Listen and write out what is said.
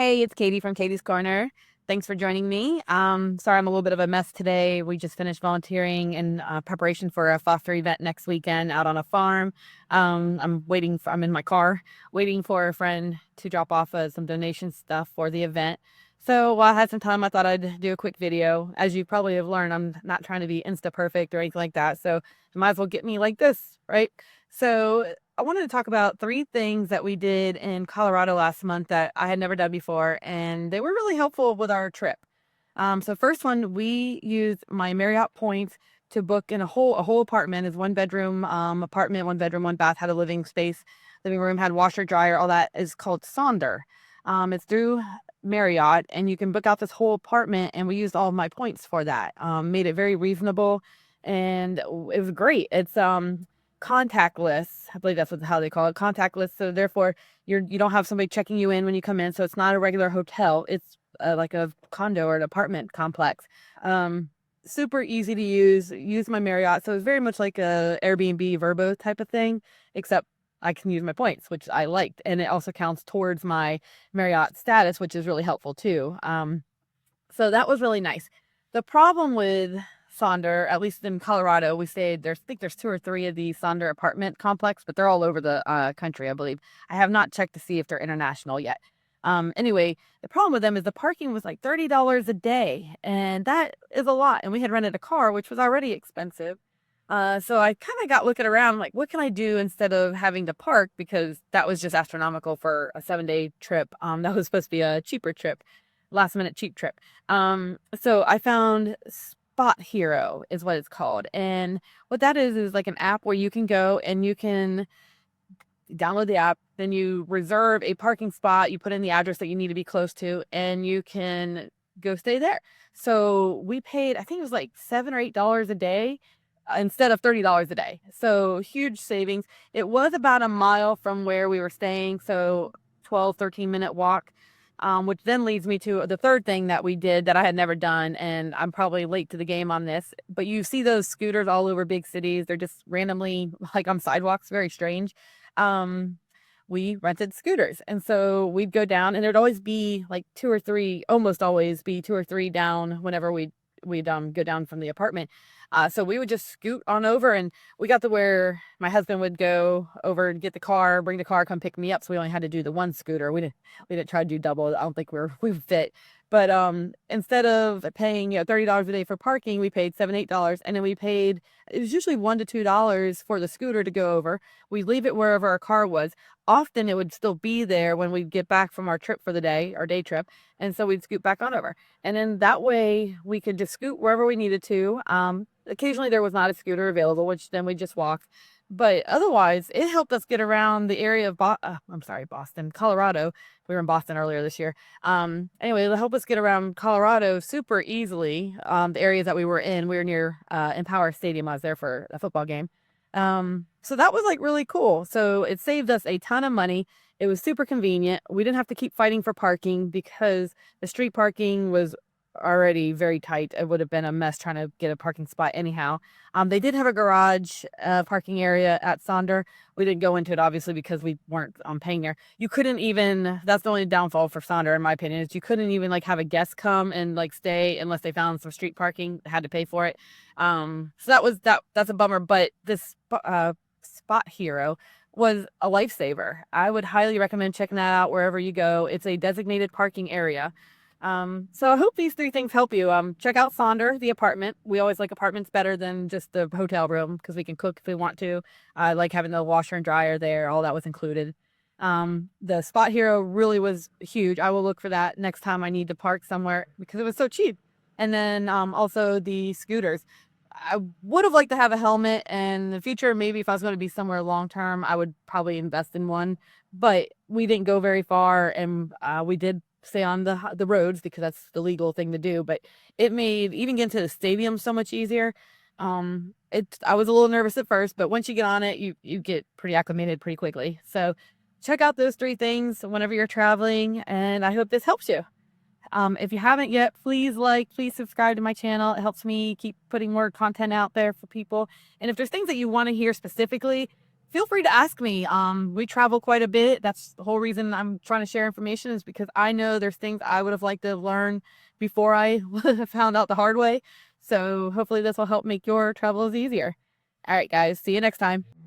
Hey, it's Katie from Katie's Corner. Thanks for joining me. Sorry, I'm a little bit of a mess today. We just finished volunteering in preparation for a foster event next weekend out on a farm. I'm in my car waiting for a friend to drop off some donation stuff for the event. So while I had some time, I thought I'd do a quick video. As you probably have learned, I'm not trying to be Insta perfect or anything like that. So you might as well get me like this, right? So I wanted to talk about 3 things that we did in Colorado last month that I had never done before, and they were really helpful with our trip. So first one, we used my Marriott points to book in a whole apartment. Is 1 bedroom apartment, 1 bedroom, 1 bath, had a living space, living room, had washer, dryer, all that is called Sonder. It's through Marriott, and you can book out this whole apartment, and we used all of my points for that. Made it very reasonable, and it was great. It's contactless. I believe that's how they call it, contactless. So therefore, you don't have somebody checking you in when you come in. So it's not a regular hotel. It's like a condo or an apartment complex. Um, Super easy to use. Use my Marriott, so it's very much like a Airbnb Verbo type of thing, except I can use my points, which I liked, and it also counts towards my Marriott status, which is really helpful too. So that was really nice. The problem with Sonder, at least in Colorado, we stayed there's I think there's 2 or 3 of these Sonder apartment complex, but they're all over the country, I believe. I have not checked to see if they're international yet. Anyway, the problem with them is the parking was like $30 a day, and that is a lot. And we had rented a car, which was already expensive. So I kind of got looking around, like, what can I do instead of having to park? Because that was just astronomical for a 7-day trip. That was supposed to be a cheaper trip, last minute cheap trip. So I found SpotHero is what it's called. And what that is like an app where you can go and you can download the app, then you reserve a parking spot, you put in the address that you need to be close to, and you can go stay there. So we paid, I think it was like $7 or $8 a day instead of $30 a day. So huge savings. It was about a mile from where we were staying. So 12, 13-minute walk. Which then leads me to the third thing that we did that I had never done, and I'm probably late to the game on this, but you see those scooters all over big cities. They're just randomly like on sidewalks, very strange. Um, we rented scooters, and so we'd go down, and there'd always be like 2 or 3, almost always be 2 or 3 down whenever we'd go down from the apartment. So we would just scoot on over, and we got to where my husband would go over and get the car, bring the car, come pick me up. So we only had to do the one scooter. We didn't try to do double. I don't think we fit. But instead of paying $30 a day for parking, we paid $7, $8, and then it was usually $1 to $2 for the scooter to go over. We leave it wherever our car was. Often it would still be there when we'd get back from our trip for the day, our day trip, and so we'd scoot back on over. And then that way we could just scoot wherever we needed to. Occasionally there was not a scooter available, which then we just walked. But otherwise, it helped us get around the area of Boston, Colorado. We were in Boston earlier this year. Anyway, it'll help us get around Colorado super easily. The areas that we were in, we were near Empower Stadium. I was there for a football game. So that was like really cool. So it saved us a ton of money. It was super convenient. We didn't have to keep fighting for parking because the street parking was already very tight. It would have been a mess trying to get a parking spot anyhow. They did have a garage parking area at Sonder. We didn't go into it obviously because we weren't paying there. You couldn't even, that's the only downfall for Sonder in my opinion, is you couldn't even like have a guest come and like stay unless they found some street parking, had to pay for it. So that's a bummer, but this SpotHero was a lifesaver. I would highly recommend checking that out wherever you go. It's a designated parking area. So I hope these 3 things help you. Check out Sonder, the apartment. We always like apartments better than just the hotel room because we can cook if we want to. I like having the washer and dryer there. All that was included. The SpotHero really was huge. I will look for that next time I need to park somewhere because it was so cheap. And then, also the scooters. I would have liked to have a helmet, and in the future, maybe if I was going to be somewhere long term, I would probably invest in one. But we didn't go very far, and we did stay on the roads because that's the legal thing to do. But it made even getting to the stadium so much easier. I was a little nervous at first, but once you get on it, you get pretty acclimated pretty quickly. So check out those 3 things whenever you're traveling, and I hope this helps you. If you haven't yet, please subscribe to my channel. It helps me keep putting more content out there for people. And if there's things that you want to hear specifically, feel free to ask me. We travel quite a bit. That's the whole reason I'm trying to share information, is because I know there's things I would have liked to learn before I found out the hard way. So hopefully this will help make your travels easier. All right, guys. See you next time.